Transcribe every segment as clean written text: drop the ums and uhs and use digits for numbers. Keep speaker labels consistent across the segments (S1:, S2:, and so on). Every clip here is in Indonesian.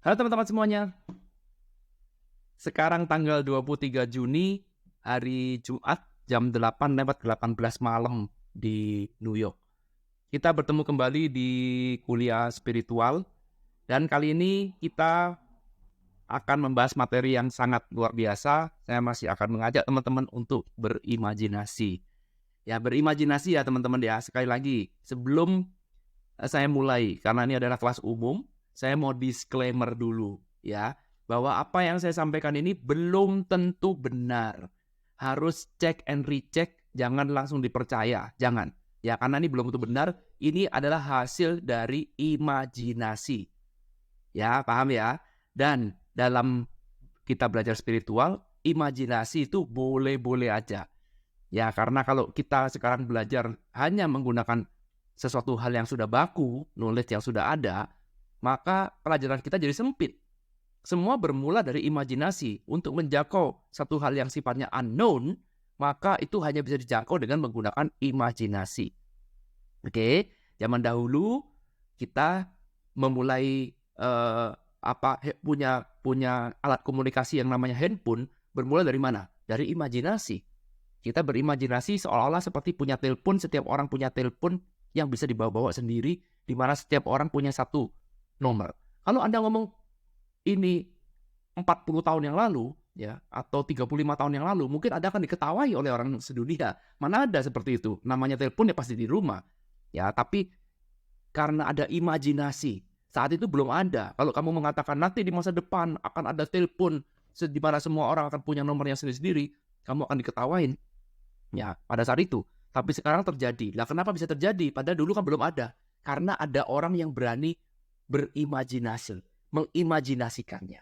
S1: Halo teman-teman semuanya. Sekarang tanggal 23 Juni, hari Jumat, jam 8:18 malam di New York. Kita bertemu kembali di kuliah spiritual, dan kali ini kita akan membahas materi yang sangat luar biasa. Saya masih akan mengajak teman-teman untuk berimajinasi. Ya, berimajinasi ya teman-teman ya. Sekali lagi, sebelum saya mulai, karena ini adalah kelas umum, saya mau disclaimer dulu ya, bahwa apa yang saya sampaikan ini belum tentu benar. Harus cek and recheck, jangan langsung dipercaya, jangan. Ya, karena ini belum tentu benar, ini adalah hasil dari imajinasi. Ya, paham ya? Dan dalam kita belajar spiritual, imajinasi itu boleh-boleh aja. Ya, karena kalau kita sekarang belajar hanya menggunakan sesuatu hal yang sudah baku, knowledge yang sudah ada, maka pelajaran kita jadi sempit. Semua bermula dari imajinasi. Untuk menjangkau satu hal yang sifatnya unknown, maka itu hanya bisa dijangkau dengan menggunakan imajinasi. Oke, zaman dahulu kita memulai punya alat komunikasi yang namanya handphone bermula dari mana? Dari imajinasi. Kita berimajinasi seolah-olah seperti punya telepon, setiap orang punya telepon yang bisa dibawa-bawa sendiri, di mana setiap orang punya satu nomor. Kalau Anda ngomong ini 40 tahun yang lalu, ya, atau 35 tahun yang lalu, mungkin Anda akan diketawai oleh orang sedunia. Mana ada seperti itu? Namanya telepon ya pasti di rumah. Ya, tapi karena ada imajinasi, saat itu belum ada. Kalau kamu mengatakan nanti di masa depan akan ada telepon di mana semua orang akan punya nomornya sendiri-sendiri, kamu akan diketawain. Ya, pada saat itu. Tapi sekarang terjadi. Nah, kenapa bisa terjadi? Padahal dulu kan belum ada. Karena ada orang yang berani berimajinasi, mengimajinasikannya.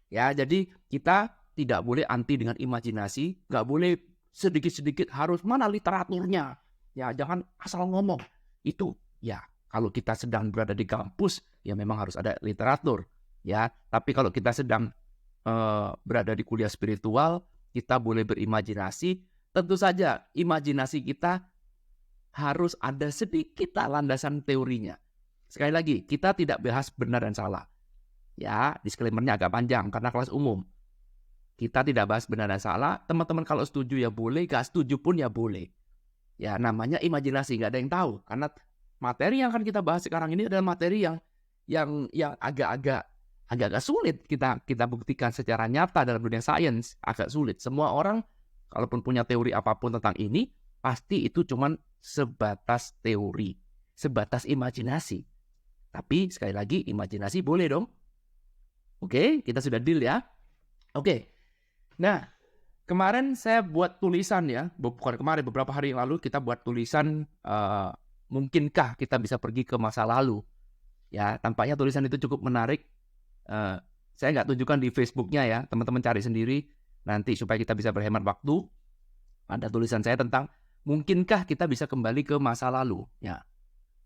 S1: Ya, jadi kita tidak boleh anti dengan imajinasi, nggak boleh sedikit-sedikit harus mana literaturnya. Ya, jangan asal ngomong. Itu ya, kalau kita sedang berada di kampus, ya memang harus ada literatur. Ya, tapi kalau kita sedang berada di kuliah spiritual, kita boleh berimajinasi. Tentu saja imajinasi kita harus ada sedikit landasan teorinya. Sekali lagi, kita tidak bahas benar dan salah. Ya, disclaimer-nya agak panjang karena kelas umum. Kita tidak bahas benar dan salah. Teman-teman kalau setuju ya boleh, gak setuju pun ya boleh. Ya, namanya imajinasi, gak ada yang tahu. Karena materi yang akan kita bahas sekarang ini adalah materi yang agak sulit kita buktikan secara nyata dalam dunia sains. Agak sulit. Semua orang kalaupun punya teori apapun tentang ini, pasti itu cuma sebatas teori, sebatas imajinasi. Tapi sekali lagi, imajinasi boleh dong. Oke, kita sudah deal ya. Oke, nah kemarin saya buat tulisan ya, bukan kemarin, beberapa hari yang lalu kita buat tulisan, mungkinkah kita bisa pergi ke masa lalu. Ya, tampaknya tulisan itu cukup menarik. Saya nggak tunjukkan di Facebooknya ya, teman-teman cari sendiri. Nanti supaya kita bisa berhemat waktu, ada tulisan saya tentang mungkinkah kita bisa kembali ke masa lalu, ya,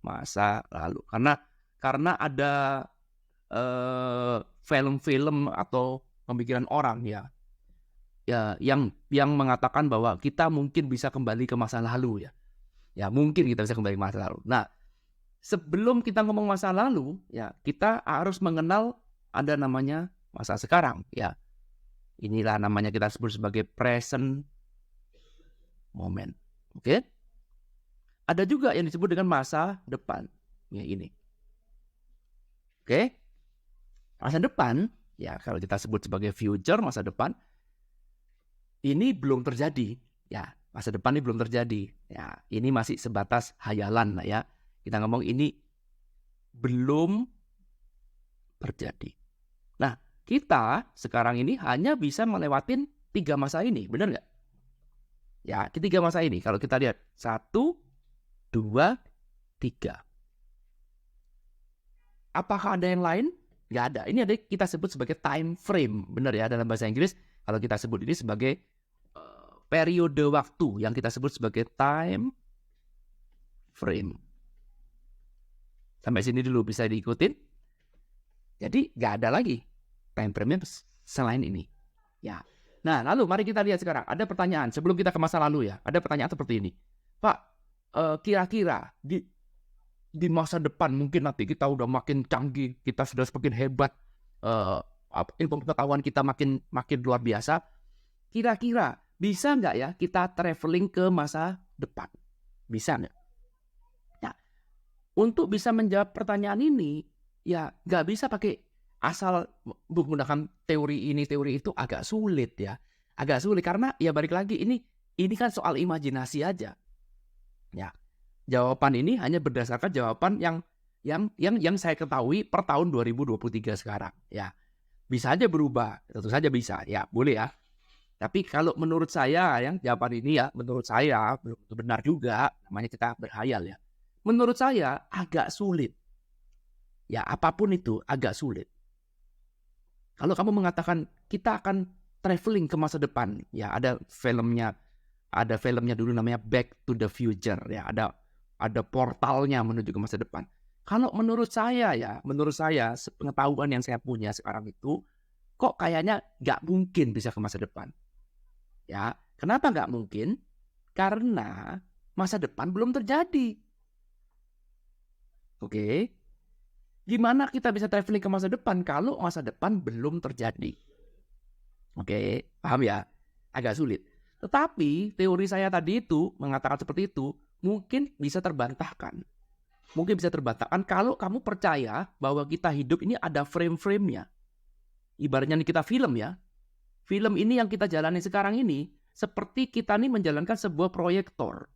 S1: masa lalu. Karena ada film-film atau pemikiran orang ya yang mengatakan bahwa kita mungkin bisa kembali ke masa lalu ya mungkin kita bisa kembali ke masa lalu. Nah, sebelum kita ngomong masa lalu ya kita harus mengenal ada namanya masa sekarang ya. Inilah namanya kita sebut sebagai present moment. Oke? Ada juga yang disebut dengan masa depan. Ya, ini. Oke? Masa depan, ya kalau kita sebut sebagai future, masa depan, ini belum terjadi. Ya, masa depan ini belum terjadi. Ya, ini masih sebatas hayalan lah ya. Kita ngomong ini belum terjadi. Nah, kita sekarang ini hanya bisa melewatin 3 masa ini, benar nggak? Ya, ketiga masa ini. Kalau kita lihat 1, 2, 3. Apakah ada yang lain? Nggak ada. Ini ada kita sebut sebagai time frame, benar ya dalam bahasa Inggris. Kalau kita sebut ini sebagai periode waktu yang kita sebut sebagai time frame. Sampai sini dulu bisa diikutin. Jadi nggak ada lagi time frame selain ini. Ya. Nah, lalu mari kita lihat sekarang. Ada pertanyaan sebelum kita ke masa lalu ya. Ada pertanyaan seperti ini. Pak, kira-kira di masa depan mungkin nanti kita udah makin canggih, kita sudah semakin hebat. ilmu pengetahuan kita makin luar biasa, kira-kira bisa nggak ya kita traveling ke masa depan? Bisa nggak? Nah, untuk bisa menjawab pertanyaan ini, ya nggak bisa pakai asal menggunakan teori ini, teori itu, agak sulit ya. Agak sulit karena ya balik lagi, ini kan soal imajinasi aja. Ya, jawaban ini hanya berdasarkan jawaban yang saya ketahui per tahun 2023 sekarang. Ya, bisa aja berubah, tentu saja bisa. Ya, boleh ya. Tapi kalau menurut saya yang jawaban ini ya, menurut saya belum benar juga, namanya kita berkhayal ya. Menurut saya agak sulit. Ya, apapun itu agak sulit. Kalau kamu mengatakan kita akan traveling ke masa depan, ya ada filmnya dulu namanya Back to the Future ya, ada portalnya menuju ke masa depan. Kalau menurut saya pengetahuan yang saya punya sekarang itu kok kayaknya nggak mungkin bisa ke masa depan. Ya, kenapa nggak mungkin? Karena masa depan belum terjadi. Oke. Gimana kita bisa traveling ke masa depan kalau masa depan belum terjadi? Oke, paham ya? Agak sulit. Tetapi teori saya tadi itu mengatakan seperti itu mungkin bisa terbantahkan. Mungkin bisa terbantahkan kalau kamu percaya bahwa kita hidup ini ada frame-frame-nya. Ibaratnya kita film ya. Film ini yang kita jalani sekarang ini seperti kita nih menjalankan sebuah proyektor.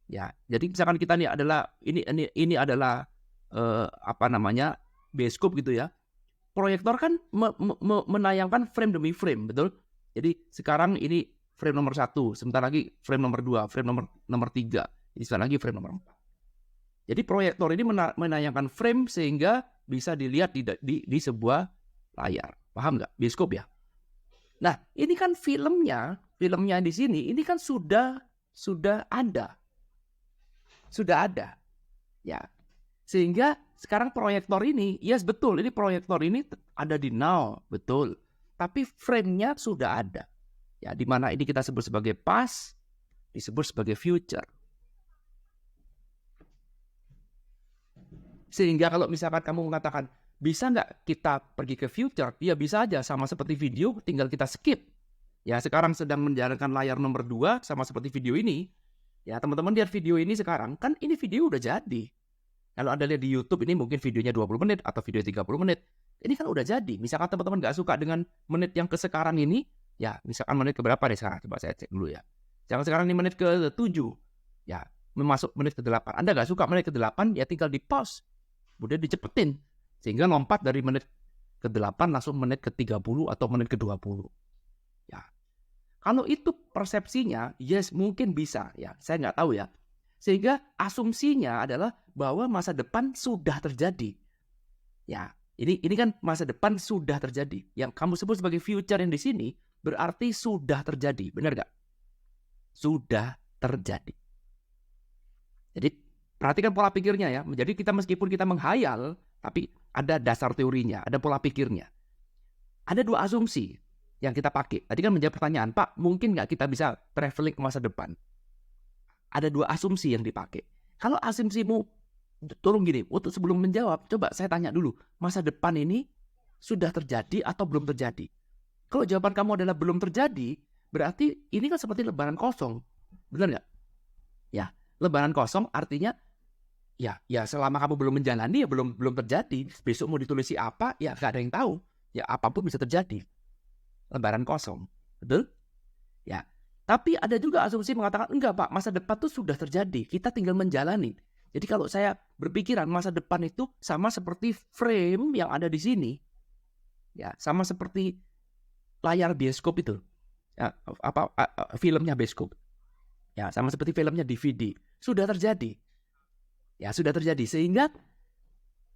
S1: Ya, jadi misalkan kita nih adalah ini adalah bioskop gitu ya. Proyektor kan menayangkan frame demi frame, betul? Jadi sekarang ini frame nomor 1, sebentar lagi frame nomor 2, frame nomor 3, ini sebentar lagi frame nomor 4. Jadi proyektor ini menayangkan frame sehingga bisa dilihat di sebuah layar. Paham nggak? Bioskop ya. Nah, ini kan filmnya di sini ini kan sudah ada. Sudah ada. Ya. Sehingga sekarang proyektor ini, yes betul, ini proyektor ini ada di now, betul. Tapi frame-nya sudah ada. Ya, di mana ini kita sebut sebagai past, disebut sebagai future. Sehingga kalau misalkan kamu mengatakan, bisa nggak kita pergi ke future? Ya bisa aja, sama seperti video, tinggal kita skip. Ya, sekarang sedang menjalankan layar nomor 2, sama seperti video ini. Ya, teman-teman lihat video ini sekarang, kan ini video udah jadi. Kalau Anda lihat di YouTube ini mungkin videonya 20 menit atau video 30 menit. Ini kan udah jadi. Misalkan teman-teman nggak suka dengan menit yang ke sekarang ini, ya misalkan menit ke berapa deh sekarang? Coba saya cek dulu ya. Jangan sekarang ini menit ke 7. Ya, memasuk menit ke 8. Anda nggak suka menit ke 8, ya tinggal di pause. Kemudian dicepetin. Sehingga lompat dari menit ke 8 langsung menit ke 30 atau menit ke 20. Ya. Kalau itu persepsinya, yes mungkin bisa. Ya, saya nggak tahu ya. Sehingga asumsinya adalah bahwa masa depan sudah terjadi. Ya, ini kan masa depan sudah terjadi. Yang kamu sebut sebagai future yang di sini berarti sudah terjadi. Benar nggak? Sudah terjadi. Jadi perhatikan pola pikirnya ya. Jadi kita meskipun kita menghayal, tapi ada dasar teorinya, ada pola pikirnya. Ada 2 asumsi yang kita pakai. Tadi kan menjawab pertanyaan, Pak, mungkin nggak kita bisa traveling ke masa depan? Ada 2 asumsi yang dipakai. Kalau asumsimu, tolong gini, untuk sebelum menjawab, coba saya tanya dulu, masa depan ini sudah terjadi atau belum terjadi? Kalau jawaban kamu adalah belum terjadi, berarti ini kan seperti lembaran kosong. Benar nggak? Ya, lembaran kosong artinya, ya selama kamu belum menjalani, ya belum terjadi. Besok mau ditulisi apa, ya nggak ada yang tahu. Ya apapun bisa terjadi. Lembaran kosong. Betul? Ya. Tapi ada juga asumsi mengatakan, enggak Pak, masa depan itu sudah terjadi. Kita tinggal menjalani. Jadi kalau saya berpikiran masa depan itu sama seperti frame yang ada di sini. Ya, sama seperti layar bioskop itu. Ya, filmnya bioskop. Ya, sama seperti filmnya DVD. Sudah terjadi. Ya, sudah terjadi. Sehingga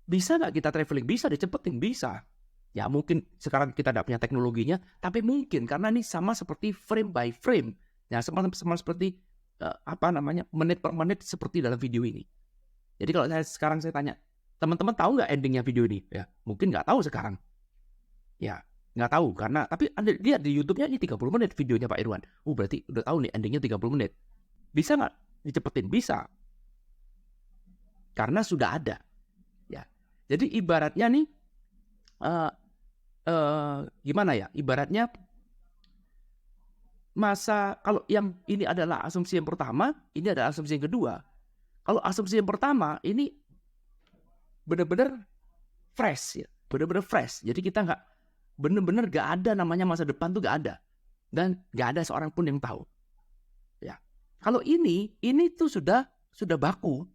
S1: bisa nggak kita traveling? Bisa dicepetin, bisa. Ya mungkin sekarang kita tidak punya teknologinya, tapi mungkin karena ini sama seperti frame by frame. Ya sama seperti menit per menit seperti dalam video ini. Jadi kalau sekarang saya tanya, teman-teman tahu nggak endingnya video ini? Ya mungkin nggak tahu sekarang. Ya nggak tahu karena tapi Anda lihat di YouTube-nya ini 30 menit videonya Pak Irwan. Berarti udah tahu nih endingnya 30 menit. Bisa nggak dicepetin? Bisa. Karena sudah ada. Ya. Jadi ibaratnya nih gimana ya? Ibaratnya kalau yang ini adalah asumsi yang pertama, ini adalah asumsi yang kedua. Kalau asumsi yang pertama ini benar-benar fresh ya, benar-benar fresh. Jadi kita benar-benar nggak ada namanya masa depan tuh nggak ada, dan nggak ada seorang pun yang tahu. Ya, kalau ini tuh sudah baku.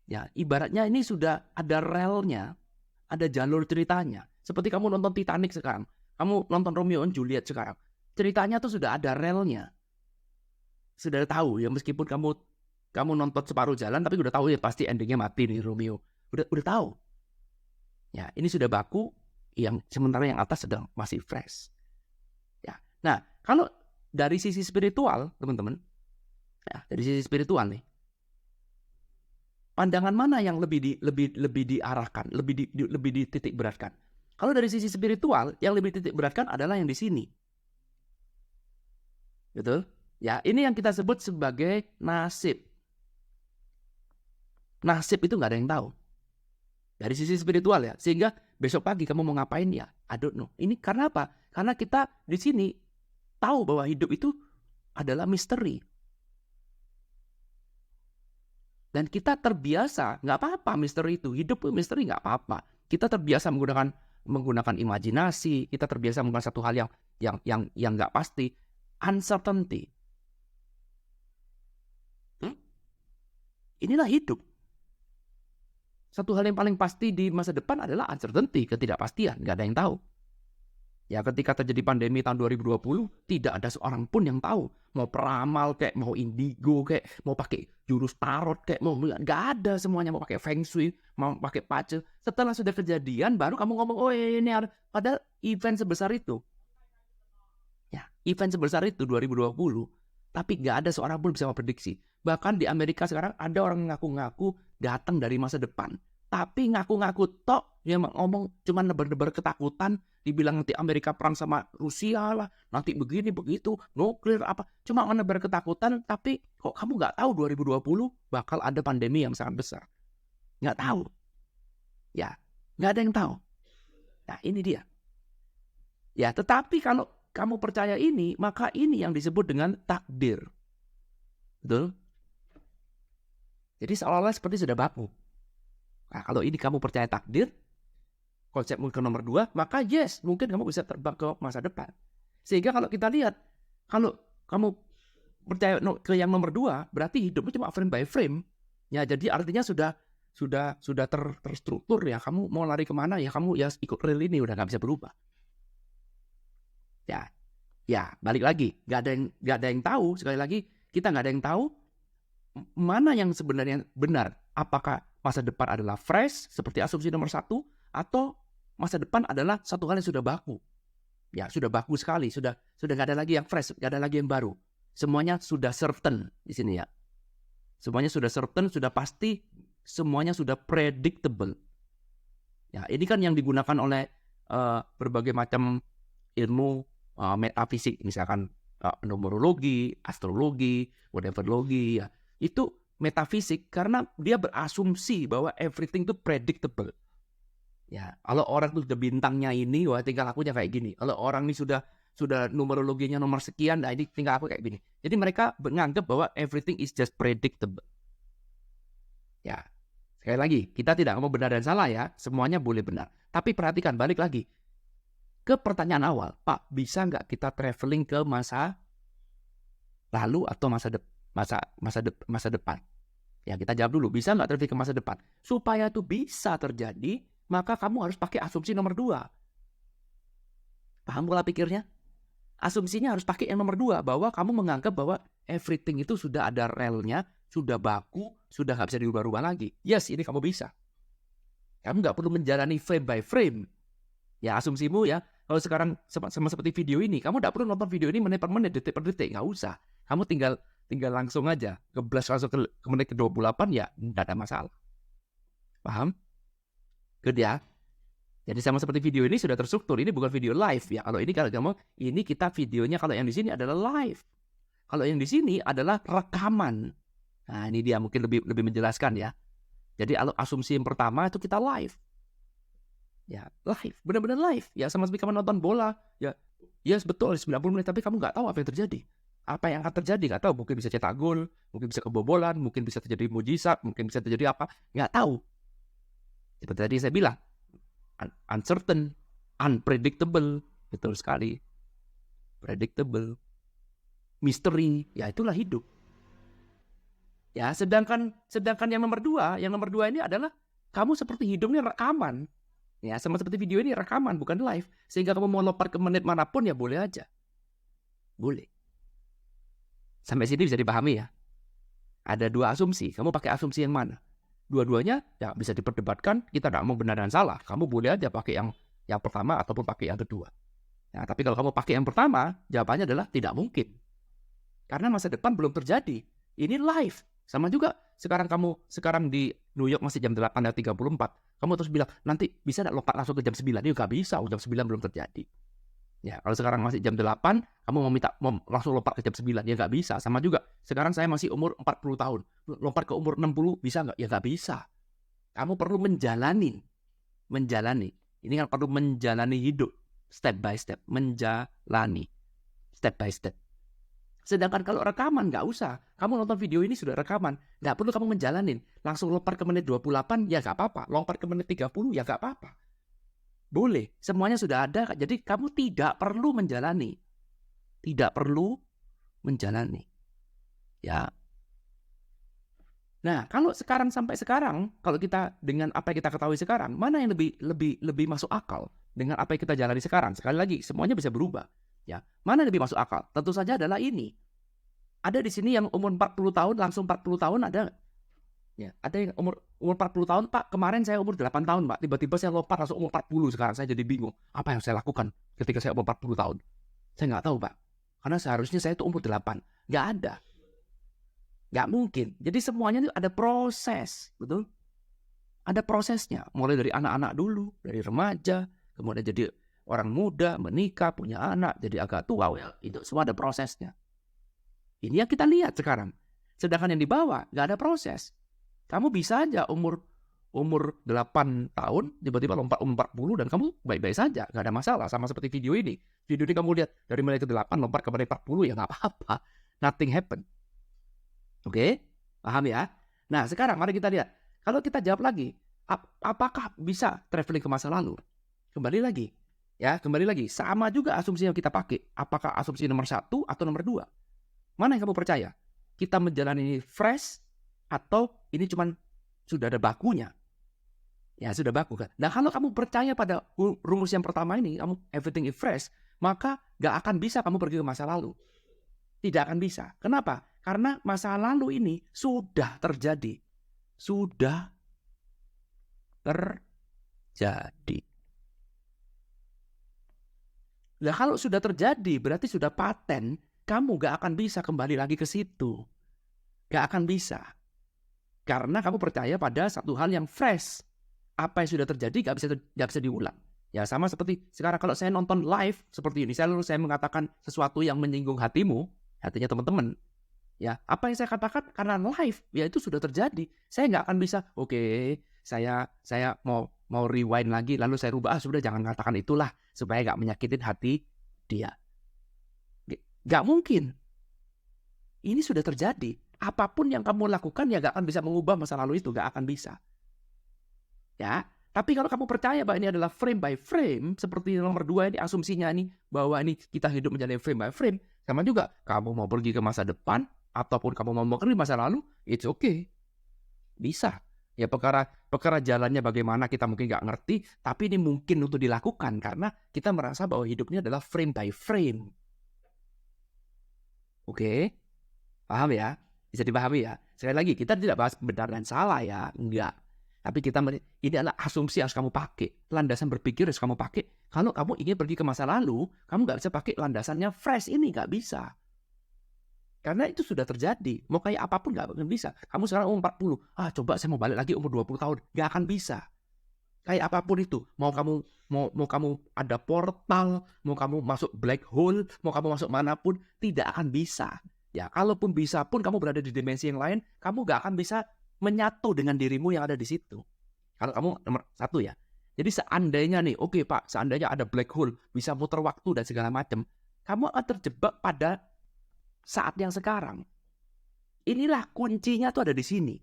S1: Ya, ibaratnya ini sudah ada relnya, ada jalur ceritanya. Seperti kamu nonton Titanic sekarang, kamu nonton Romeo and Juliet sekarang. Ceritanya tuh sudah ada relnya. Sudah tahu ya, meskipun kamu nonton separuh jalan tapi udah tahu ya pasti endingnya mati nih Romeo. Udah tahu. Ya, ini sudah baku, yang sementara yang atas sedang masih fresh. Ya. Nah, kalau dari sisi spiritual, teman-teman, ya, dari sisi spiritual nih, pandangan mana yang lebih diarahkan, lebih dititik beratkan? Kalau dari sisi spiritual, yang lebih titik beratkan adalah yang di sini. Betul? Ya, ini yang kita sebut sebagai nasib. Nasib itu nggak ada yang tahu. Dari sisi spiritual ya. Sehingga besok pagi kamu mau ngapain ya? I don't know. Ini karena apa? Karena kita di sini tahu bahwa hidup itu adalah misteri. Dan kita terbiasa, nggak apa-apa misteri itu. Hidup itu misteri nggak apa-apa. Kita terbiasa menggunakan imajinasi. Kita terbiasa menggunakan satu hal yang nggak pasti. Uncertainty. Inilah hidup. Satu hal yang paling pasti di masa depan adalah uncertainty, ketidakpastian. Nggak ada yang tahu. Ya, ketika terjadi pandemi tahun 2020, tidak ada seorang pun yang tahu. Mau peramal kayak, mau indigo kayak, mau pakai jurus tarot kayak, nggak ada semuanya. Mau pakai feng shui, mau pakai pace. Setelah sudah kejadian, baru kamu ngomong, oh ini ada. Padahal event sebesar itu. Ya, event sebesar itu 2020. Tapi nggak ada seorang pun bisa memprediksi. Bahkan di Amerika sekarang ada orang ngaku-ngaku datang dari masa depan. Tapi ngaku-ngaku tok, dia ngomong cuma nebar-nebar ketakutan, dibilang nanti Amerika perang sama Rusia lah, nanti begini begitu, nuklir apa, cuma menebar ketakutan. Tapi kok kamu nggak tahu 2020 bakal ada pandemi yang sangat besar? Nggak tahu. Ya, nggak ada yang tahu. Nah, ini dia. Ya, tetapi kalau kamu percaya ini, maka ini yang disebut dengan takdir. Betul? Jadi seolah-olah seperti sudah baku. Nah, kalau ini kamu percaya takdir, konsep mungkin nomor 2, maka yes, mungkin kamu bisa terbang ke masa depan. Sehingga kalau kita lihat, kalau kamu percaya ke yang nomor 2, berarti hidupmu cuma frame by frame. Ya, jadi artinya sudah terstruktur ya. Kamu mau lari kemana ya, kamu ya ikut rel ini, udah nggak bisa berubah. Ya, balik lagi, nggak ada yang tahu. Sekali lagi, kita nggak ada yang tahu mana yang sebenarnya benar. Apakah masa depan adalah fresh seperti asumsi nomor 1, atau masa depan adalah satu hal yang sudah baku. Ya, sudah baku sekali, sudah nggak ada lagi yang fresh, nggak ada lagi yang baru. Semuanya sudah certain di sini ya. Semuanya sudah certain, sudah pasti, semuanya sudah predictable. Ya, ini kan yang digunakan oleh berbagai macam ilmu metafisik, misalkan numerologi, astrologi, whateverlogi ya. Itu metafisik karena dia berasumsi bahwa everything itu predictable. Ya, kalau orang tuh udah bintangnya ini, wah tinggal akunya kayak gini. Kalau orang ini sudah numerologinya nomor sekian, nah ini tinggal aku kayak gini. Jadi mereka menganggap bahwa everything is just predictable. Ya, sekali lagi, kita tidak mau benar dan salah ya, semuanya boleh benar. Tapi perhatikan, balik lagi ke pertanyaan awal, Pak, bisa nggak kita traveling ke masa lalu atau masa depan? Ya, kita jawab dulu, bisa nggak traveling ke masa depan? Supaya itu bisa terjadi, maka kamu harus pakai asumsi nomor 2. Paham pola pikirnya? Asumsinya harus pakai yang nomor 2, bahwa kamu menganggap bahwa everything itu sudah ada relnya, sudah baku, sudah nggak bisa diubah-ubah lagi. Yes, ini kamu bisa. Kamu nggak perlu menjalani frame by frame. Ya, asumsimu ya, kalau sekarang sama seperti video ini, kamu tidak perlu nonton video ini menit per menit, detik per detik, nggak usah. Kamu tinggal langsung aja, ngeblas langsung ke menit ke-28 ya, nggak ada masalah. Paham? Good ya? Jadi sama seperti video ini sudah terstruktur, ini bukan video live ya. Kalau ini kalau kamu, ini kita videonya, kalau yang di sini adalah live. Kalau yang di sini adalah rekaman. Nah, ini dia mungkin lebih menjelaskan ya. Jadi asumsi yang pertama itu kita live. Ya, live, benar-benar live. Ya, sama seperti kamu nonton bola. Ya, yes, betul 90 menit, tapi kamu nggak tahu apa yang terjadi. Apa yang akan terjadi nggak tahu. Mungkin bisa cetak gol, mungkin bisa kebobolan, mungkin bisa terjadi mujizat, mungkin bisa terjadi apa, nggak tahu. Seperti tadi saya bilang, uncertain, unpredictable, betul sekali. Predictable, misteri, ya itulah hidup. Ya, sedangkan yang nomor dua ini adalah kamu seperti hidupnya rekaman. Ya, sama seperti video ini rekaman, bukan live. Sehingga kamu mau lompat ke menit manapun ya boleh aja. Boleh. Sampai sini bisa dipahami ya. Ada dua asumsi, kamu pakai asumsi yang mana? Dua-duanya ya bisa diperdebatkan, kita tidak mau benar dan salah. Kamu boleh aja pakai yang pertama ataupun pakai yang kedua. Ya, tapi kalau kamu pakai yang pertama, jawabannya adalah tidak mungkin. Karena masa depan belum terjadi. Ini live. Sama juga sekarang di New York masih jam 8.34. Kamu terus bilang, nanti bisa tidak lompat langsung ke jam 9? Ya nggak bisa, jam 9 belum terjadi. Ya, kalau sekarang masih jam 8, kamu mau langsung lompat ke jam 9, ya nggak bisa. Sama juga, sekarang saya masih umur 40 tahun. Lompat ke umur 60, bisa nggak? Ya nggak bisa. Kamu perlu menjalani. Ini kan perlu menjalani hidup. Step by step. Menjalani. Step by step. Sedangkan kalau rekaman, nggak usah. Kamu nonton video ini sudah rekaman. Nggak perlu kamu menjalanin. Langsung lompat ke menit 28, ya nggak apa-apa. Lompat ke menit 30, ya nggak apa-apa. Boleh, semuanya sudah ada. Jadi kamu tidak perlu menjalani. Tidak perlu menjalani. Ya. Nah, kalau sampai sekarang, kalau kita dengan apa yang kita ketahui sekarang, mana yang lebih masuk akal dengan apa yang kita jalani sekarang? Sekali lagi, semuanya bisa berubah. Ya, mana yang lebih masuk akal? Tentu saja adalah ini. Ada di sini yang umur 40 tahun, langsung 40 tahun ada. Ya, ada yang umur 40 tahun, Pak, kemarin saya umur 8 tahun, Pak. Tiba-tiba saya lompat langsung umur 40 sekarang. Saya jadi bingung. Apa yang saya lakukan ketika saya umur 40 tahun? Saya nggak tahu, Pak. Karena seharusnya saya itu umur 8. Nggak ada. Nggak mungkin. Jadi semuanya itu ada proses. Betul? Ada prosesnya. Mulai dari anak-anak dulu, dari remaja, kemudian jadi orang muda, menikah, punya anak, jadi agak tua. Well, itu semua ada prosesnya. Ini yang kita lihat sekarang. Sedangkan yang di bawah, nggak ada proses. Kamu bisa aja umur 8 tahun, tiba-tiba lompat umur 40 dan kamu baik-baik saja. Nggak ada masalah, sama seperti video ini. Video ini kamu lihat, dari menit ke-8 lompat ke menit 40, ya nggak apa-apa. Nothing happen. Oke? Paham ya? Nah, sekarang mari kita lihat. Kalau kita jawab lagi, apakah bisa traveling ke masa lalu? Kembali lagi. Ya, kembali lagi. Sama juga asumsi yang kita pakai. Apakah asumsi nomor 1 atau nomor 2? Mana yang kamu percaya? Kita menjalani fresh atau ini cuman sudah ada bakunya? Ya, sudah baku kan. Nah, kalau kamu percaya pada rumus yang pertama ini, kamu everything is fresh, maka gak akan bisa kamu pergi ke masa lalu. Tidak akan bisa. Kenapa? Karena masa lalu ini sudah terjadi. Sudah terjadi. Nah, kalau sudah terjadi, berarti sudah paten, kamu gak akan bisa kembali lagi ke situ. Gak akan bisa. Karena kamu percaya pada satu hal yang fresh. Apa yang sudah terjadi gak bisa diulang. Ya, sama seperti sekarang kalau saya nonton live seperti ini, saya mengatakan sesuatu yang menyinggung hatimu, hatinya teman-teman. Ya, apa yang saya katakan karena live, ya itu sudah terjadi. Saya nggak akan bisa, oke, saya mau rewind lagi, lalu saya rubah, sudah jangan katakan itulah, supaya nggak menyakitin hati dia. Nggak mungkin. Ini sudah terjadi. Apapun yang kamu lakukan, ya nggak akan bisa mengubah masa lalu itu, nggak akan bisa. Ya, tapi kalau kamu percaya bahwa ini adalah frame by frame, seperti nomor 2 ini, asumsinya ini, bahwa ini kita hidup menjadi frame by frame, sama juga, kamu mau pergi ke masa depan, ataupun kamu mau pergi ke masa lalu, it's okay. Bisa. Ya, perkara jalannya bagaimana kita mungkin nggak ngerti, tapi ini mungkin untuk dilakukan, karena kita merasa bahwa hidupnya adalah frame by frame. Oke? Paham ya? Bisa dipahami ya? Sekali lagi, kita tidak bahas benar dan salah ya, enggak. Tapi ini adalah asumsi yang harus kamu pakai. Landasan berpikir harus kamu pakai. Kalau kamu ingin pergi ke masa lalu, kamu nggak bisa pakai landasannya fresh ini. Nggak bisa. Karena itu sudah terjadi. Mau kayak apapun nggak akan bisa. Kamu sekarang umur 40. Coba saya mau balik lagi umur 20 tahun. Nggak akan bisa. Kayak apapun itu. Mau kamu ada portal. Mau kamu masuk black hole. Mau kamu masuk manapun. Tidak akan bisa. Ya, kalaupun bisa pun kamu berada di dimensi yang lain. Kamu nggak akan bisa menyatu dengan dirimu yang ada di situ. Kalau kamu nomor 1 ya. Jadi seandainya nih, oke Pak, seandainya ada black hole, bisa muter waktu dan segala macam, kamu akan terjebak pada saat yang sekarang. Inilah kuncinya tuh ada di sini.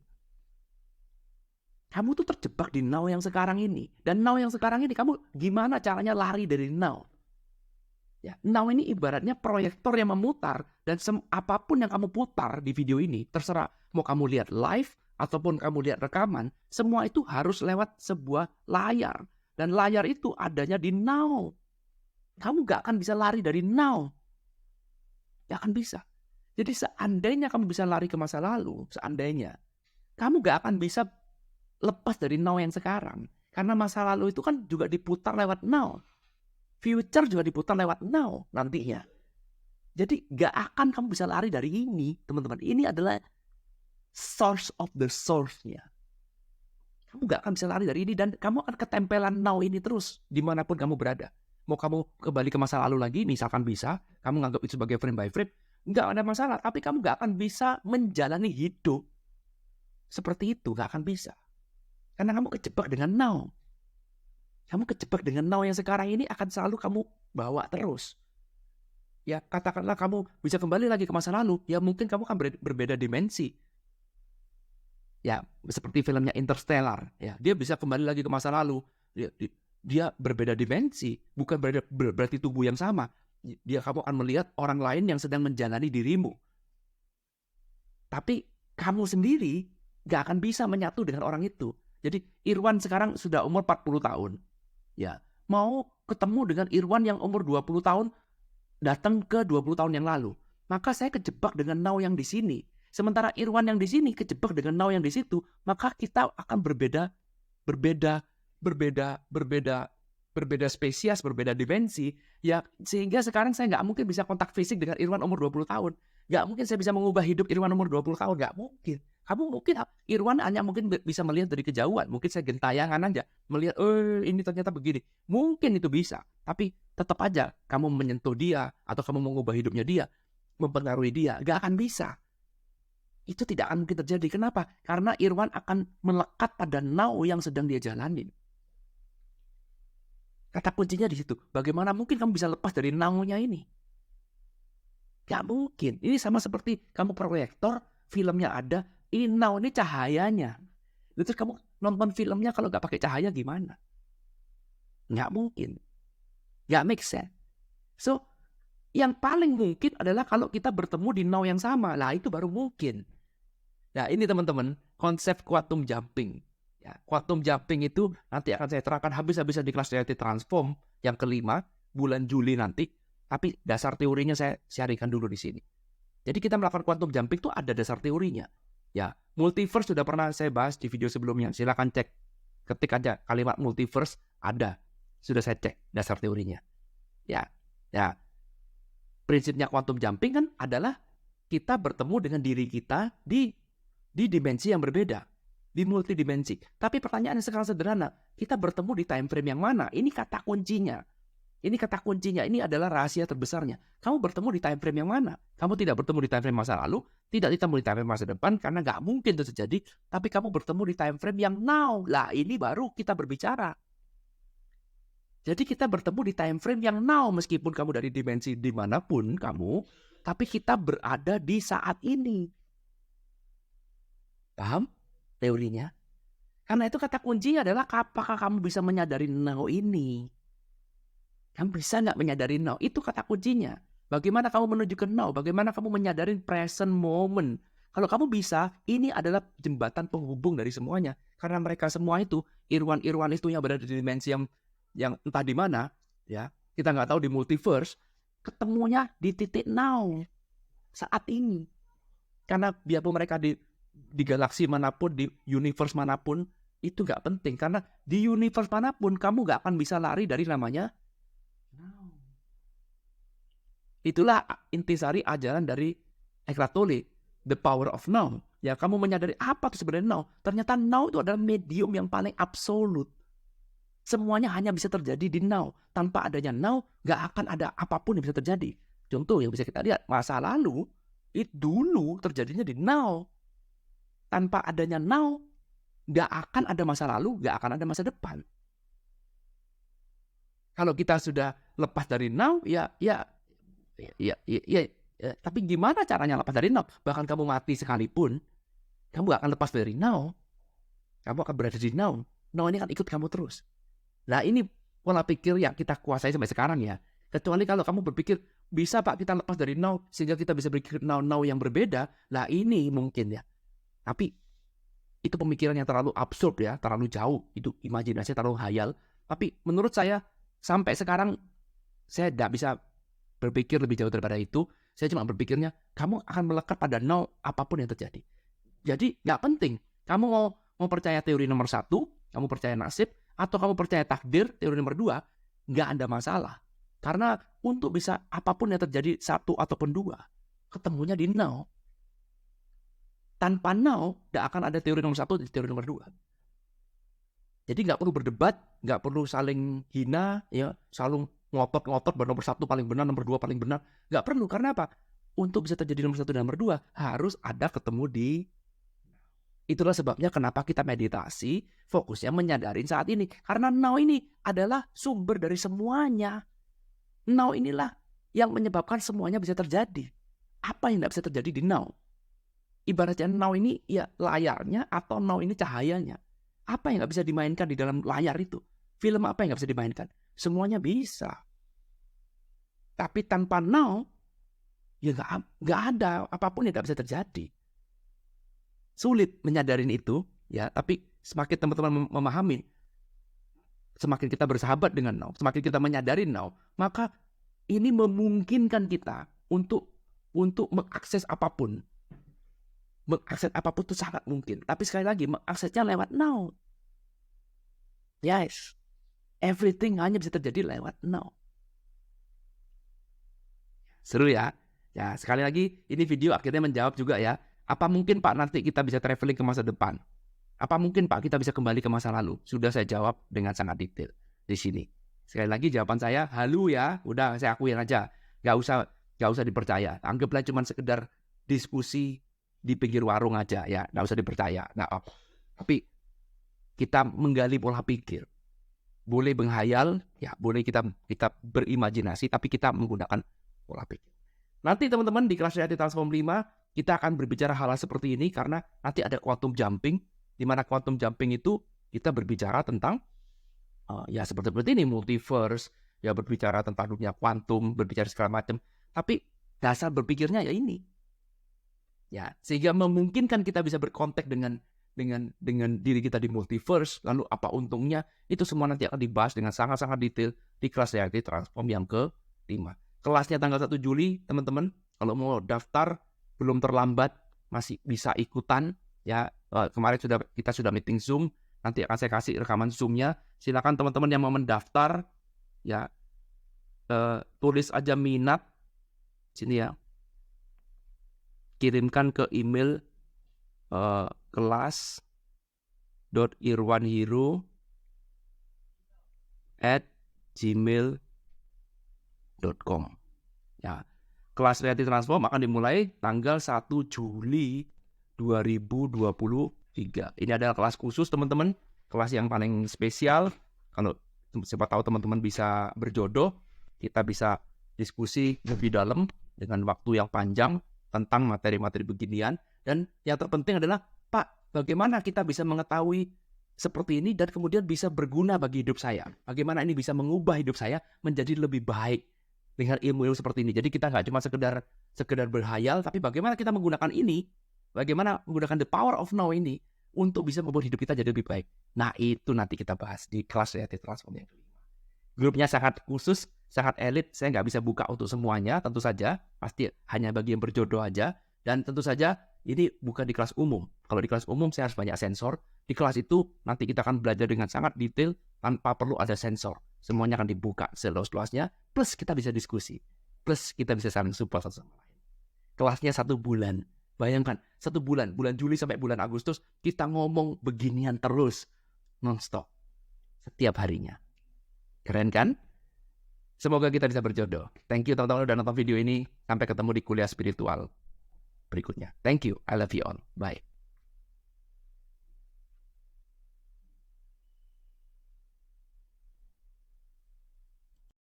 S1: Kamu tuh terjebak di now yang sekarang ini. Dan now yang sekarang ini, kamu gimana caranya lari dari now? Ya, now ini ibaratnya proyektor yang memutar. Dan apapun yang kamu putar di video ini, terserah. Mau kamu lihat live, ataupun kamu lihat rekaman, semua itu harus lewat sebuah layar. Dan layar itu adanya di now. Kamu gak akan bisa lari dari now. Gak akan bisa. Jadi seandainya kamu bisa lari ke masa lalu, seandainya, kamu gak akan bisa lepas dari now yang sekarang. Karena masa lalu itu kan juga diputar lewat now. Future juga diputar lewat now nantinya. Jadi gak akan kamu bisa lari dari ini, teman-teman. Ini adalah source of the source-nya. Kamu gak akan bisa lari dari ini dan kamu akan ketempelan now ini terus dimanapun kamu berada. Mau kamu kembali ke masa lalu lagi, misalkan bisa, kamu nganggap itu sebagai frame by frame, gak ada masalah. Tapi kamu gak akan bisa menjalani hidup seperti itu, gak akan bisa. Karena kamu kejebak dengan now. Kamu kejebak dengan now yang sekarang ini akan selalu kamu bawa terus. Ya, katakanlah kamu bisa kembali lagi ke masa lalu, ya mungkin kamu akan berbeda dimensi. Ya, seperti filmnya Interstellar. Ya, dia bisa kembali lagi ke masa lalu. Dia berbeda dimensi, bukan berarti tubuh yang sama. Kamu akan melihat orang lain yang sedang menjalani dirimu. Tapi kamu sendiri gak akan bisa menyatu dengan orang itu. Jadi Irwan sekarang sudah umur 40 tahun. Ya, mau ketemu dengan Irwan yang umur 20 tahun datang ke 20 tahun yang lalu. Maka saya kejebak dengan now yang di sini. Sementara Irwan yang di sini kejebak dengan now yang di situ, maka kita akan berbeda spesies, berbeda dimensi. Ya, sehingga sekarang saya nggak mungkin bisa kontak fisik dengan Irwan umur 20 tahun. Nggak mungkin saya bisa mengubah hidup Irwan umur 20 tahun. Nggak mungkin. Kamu mungkin, Irwan hanya mungkin bisa melihat dari kejauhan. Mungkin saya gentayangan aja. Melihat, ini ternyata begini. Mungkin itu bisa. Tapi tetap aja kamu menyentuh dia, atau kamu mengubah hidupnya dia, mempengaruhi dia. Nggak akan bisa. Itu tidak akan mungkin terjadi. Kenapa? Karena Irwan akan melekat pada now yang sedang dia jalanin. Kata kuncinya di situ. Bagaimana mungkin kamu bisa lepas dari now-nya ini? Gak mungkin. Ini sama seperti kamu proyektor, filmnya ada, ini now, ini cahayanya. Terus kamu nonton filmnya kalau gak pakai cahaya gimana? Gak mungkin. Gak make sense. So, yang paling mungkin adalah kalau kita bertemu di now yang sama. Lah itu baru mungkin. Nah ini teman-teman, konsep quantum jumping. Ya, quantum jumping itu nanti akan saya terangkan habis-habisan di kelas reality transform yang kelima, bulan Juli nanti. Tapi dasar teorinya saya sharingkan dulu di sini. Jadi kita melakukan quantum jumping itu ada dasar teorinya. Ya, multiverse sudah pernah saya bahas di video sebelumnya. Silakan cek. Ketik aja kalimat multiverse, ada. Sudah saya cek dasar teorinya. Ya. Prinsipnya quantum jumping kan adalah kita bertemu dengan diri kita di dimensi yang berbeda, di multidimensi. Tapi pertanyaannya sekarang sederhana, kita bertemu di time frame yang mana? Ini kata kuncinya. Ini adalah rahasia terbesarnya. Kamu bertemu di time frame yang mana? Kamu tidak bertemu di time frame masa lalu, tidak bertemu di time frame masa depan, karena nggak mungkin itu terjadi. Tapi kamu bertemu di time frame yang now. Lah ini baru kita berbicara. Jadi kita bertemu di time frame yang now, meskipun kamu dari dimensi dimanapun kamu, tapi kita berada di saat ini. Paham teorinya? Karena itu kata kuncinya adalah apakah kamu bisa menyadari now ini? Kamu bisa nggak menyadari now? Itu kata kuncinya. Bagaimana kamu menuju ke now? Bagaimana kamu menyadari present moment? Kalau kamu bisa, ini adalah jembatan penghubung dari semuanya. Karena mereka semua itu, Irwan itu yang berada di dimensi yang entah di mana, ya kita nggak tahu di multiverse, ketemunya di titik now saat ini. Karena biarpun mereka di galaksi manapun, di universe manapun, itu nggak penting. Karena di universe manapun kamu nggak akan bisa lari dari namanya now. Itulah intisari ajaran dari Eckhart Tolle, the power of now. Ya, kamu menyadari apa itu sebenarnya now. Ternyata now itu adalah medium yang paling absolut. Semuanya hanya bisa terjadi di now. Tanpa adanya now, gak akan ada apapun yang bisa terjadi. Contoh yang bisa kita lihat, masa lalu, itu dulu terjadinya di now. Tanpa adanya now, gak akan ada masa lalu, gak akan ada masa depan. Kalau kita sudah lepas dari now, tapi gimana caranya lepas dari now? Bahkan kamu mati sekalipun, kamu gak akan lepas dari now. Kamu akan berada di now. Now ini akan ikut kamu terus. Nah, ini pola pikir yang kita kuasai sampai sekarang ya. Kecuali kalau kamu berpikir, bisa Pak kita lepas dari now, sehingga kita bisa berpikir now yang berbeda. Nah, ini mungkin ya. Tapi itu pemikiran yang terlalu absurd ya, terlalu jauh. Itu imajinasi terlalu hayal. Tapi menurut saya, sampai sekarang, saya tidak bisa berpikir lebih jauh daripada itu. Saya cuma berpikirnya, kamu akan melekat pada now apapun yang terjadi. Jadi, nggak penting. Kamu mau percaya teori nomor 1, kamu percaya nasib, atau kamu percaya takdir, teori nomor 2, nggak ada masalah. Karena untuk bisa apapun yang terjadi 1 ataupun 2, ketemunya di now. Tanpa now, tidak akan ada teori nomor 1 dan teori nomor 2. Jadi nggak perlu berdebat, nggak perlu saling hina, ya, selalu ngotot-ngotot bahwa nomor 1 paling benar, nomor 2 paling benar. Nggak perlu, karena apa? Untuk bisa terjadi nomor 1 dan nomor 2, harus ada ketemu di. Itulah sebabnya kenapa kita meditasi, fokusnya menyadarin saat ini. Karena now ini adalah sumber dari semuanya. Now inilah yang menyebabkan semuanya bisa terjadi. Apa yang tidak bisa terjadi di now? Ibaratnya now ini ya layarnya, atau now ini cahayanya. Apa yang nggak bisa dimainkan di dalam layar itu? Film apa yang nggak bisa dimainkan? Semuanya bisa. Tapi tanpa now, ya nggak ada apapun yang nggak bisa terjadi. Sulit menyadarin itu, ya. Tapi semakin teman-teman memahami, semakin kita bersahabat dengan now, semakin kita menyadari now, maka ini memungkinkan kita untuk mengakses apapun. Mengakses apapun itu sangat mungkin. Tapi sekali lagi, mengaksesnya lewat now. Yes. Everything hanya bisa terjadi lewat now. Seru ya? Ya, sekali lagi, ini video akhirnya menjawab juga ya. Apa mungkin Pak nanti kita bisa traveling ke masa depan? Apa mungkin Pak kita bisa kembali ke masa lalu? Sudah saya jawab dengan sangat detail di sini. Sekali lagi jawaban saya, halu ya. Udah saya akuin aja. Gak usah dipercaya. Anggaplah cuma sekedar diskusi di pinggir warung aja ya, nggak usah dipercaya, nggak apa. Tapi kita menggali pola pikir, boleh menghayal, ya boleh kita berimajinasi, tapi kita menggunakan pola pikir. Nanti teman-teman di kelas Reality Transform 5 kita akan berbicara hal seperti ini karena nanti ada quantum jumping, di mana quantum jumping itu kita berbicara tentang ya seperti ini multiverse, ya berbicara tentang dunia kuantum, berbicara segala macam. Tapi dasar berpikirnya ya ini. Ya, sehingga memungkinkan kita bisa berkontak dengan diri kita di multiverse. Lalu apa untungnya? Itu semua nanti akan dibahas dengan sangat-sangat detail di kelas Reality Transform yang ke-5. Kelasnya tanggal 1 Juli, teman-teman. Kalau mau daftar, belum terlambat, masih bisa ikutan. Ya, kemarin kita sudah meeting Zoom. Nanti akan saya kasih rekaman Zoom-nya. Silakan teman-teman yang mau mendaftar, ya tulis aja minat sini ya. Kirimkan ke email kelas.irwanhiro@gmail.com. Ya, kelas Reality Transform akan dimulai tanggal 1 Juli 2023. Ini adalah kelas khusus teman-teman, kelas yang paling spesial. Kalau siapa tahu teman-teman bisa berjodoh, kita bisa diskusi lebih dalam dengan waktu yang panjang tentang materi-materi beginian. Dan yang terpenting adalah, Pak, bagaimana kita bisa mengetahui seperti ini dan kemudian bisa berguna bagi hidup saya? Bagaimana ini bisa mengubah hidup saya menjadi lebih baik dengan ilmu-ilmu seperti ini? Jadi kita nggak cuma sekedar berhayal, tapi bagaimana kita menggunakan ini, bagaimana menggunakan the power of now ini untuk bisa membuat hidup kita jadi lebih baik. Nah, itu nanti kita bahas di kelas Reality Transform yang kelima. Grupnya sangat khusus, sangat elit. Saya nggak bisa buka untuk semuanya, tentu saja. Pasti hanya bagi yang berjodoh aja. Dan tentu saja ini bukan di kelas umum. Kalau di kelas umum saya harus banyak sensor. Di kelas itu nanti kita akan belajar dengan sangat detail tanpa perlu ada sensor. Semuanya akan dibuka seluas-luasnya. Plus kita bisa diskusi. Plus kita bisa saling support satu sama lain. Kelasnya 1 bulan. Bayangkan, 1 bulan. Bulan Juli sampai bulan Agustus kita ngomong beginian terus. Non-stop. Setiap harinya. Keren kan? Semoga kita bisa berjodoh. Thank you teman-teman udah nonton video ini. Sampai ketemu di kuliah spiritual berikutnya. Thank you. I love you all. Bye.